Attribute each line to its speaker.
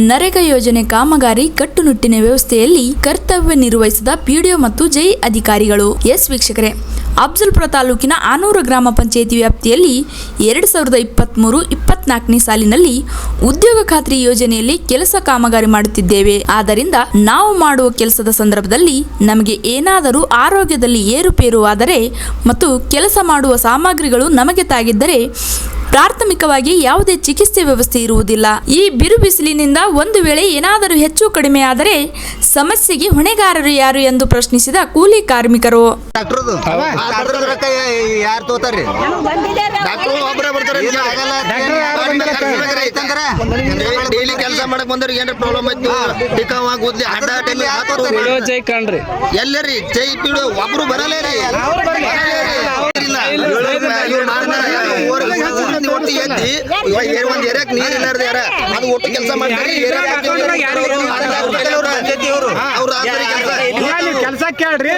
Speaker 1: ನರೇಗಾ ಯೋಜನೆ ಕಾಮಗಾರಿ ಕಟ್ಟುನಿಟ್ಟಿನ ವ್ಯವಸ್ಥೆಯಲ್ಲಿ ಕರ್ತವ್ಯ ನಿರ್ವಹಿಸಿದ ಪಿಡಿಒ ಮತ್ತು ಜೈ ಅಧಿಕಾರಿಗಳು. ಎಸ್ ವೀಕ್ಷಕರೇ, ಅಫ್ಜಲ್ಪುರ ತಾಲೂಕಿನ ಆನೂರು ಗ್ರಾಮ ಪಂಚಾಯಿತಿ ವ್ಯಾಪ್ತಿಯಲ್ಲಿ 2023-24ನೇ ಸಾಲಿನಲ್ಲಿ ಉದ್ಯೋಗ ಖಾತ್ರಿ ಯೋಜನೆಯಲ್ಲಿ ಕೆಲಸ ಕಾಮಗಾರಿ ಮಾಡುತ್ತಿದ್ದೇವೆ. ಆದ್ದರಿಂದ ನಾವು ಮಾಡುವ ಕೆಲಸದ ಸಂದರ್ಭದಲ್ಲಿ ನಮಗೆ ಏನಾದರೂ ಆರೋಗ್ಯದಲ್ಲಿ ಏರುಪೇರು ಆದರೆ ಮತ್ತು ಕೆಲಸ ಮಾಡುವ ಸಾಮಗ್ರಿಗಳು ನಮಗೆ ತಾಗಿದ್ದರೆ ಪ್ರಾಥಮಿಕವಾಗಿ ಯಾವುದೇ ಚಿಕಿತ್ಸೆ ವ್ಯವಸ್ಥೆ ಇರುವುದಿಲ್ಲ. ಈ ಬಿರು ಬಿಸಿಲಿನಿಂದ ಒಂದು ವೇಳೆ ಏನಾದರೂ ಹೆಚ್ಚು ಕಡಿಮೆ ಆದರೆ ಸಮಸ್ಯೆಗೆ ಹೊಣೆಗಾರರು ಯಾರು ಎಂದು ಪ್ರಶ್ನಿಸಿದ ಕೂಲಿ ಕಾರ್ಮಿಕರು.
Speaker 2: ಡೈಲಿ ಕೆಲಸ ಮಾಡಕ್ ಬಂದ್ರಿ ಏನ್ರ ಪ್ರಾಬ್ಲಮ್ ಆಯ್ತು ಎಲ್ಲರಿ ಜೈ ಪಿಡು ಒಬ್ರು ಬರಲೇ ರೀ. ಒಟ್ಟು ಎದ್ದಿ ಒಂದ್ ಏರಿಯಾಕ್ ನೀರ್ ಇಲ್ಲಾರ್ದ ಯಾರ ಅದು ಒಟ್ಟು ಕೆಲಸ ಮಾಡ್ತಾರೆ.
Speaker 3: ಕೆಲಸ ಕೇಳ್ರಿ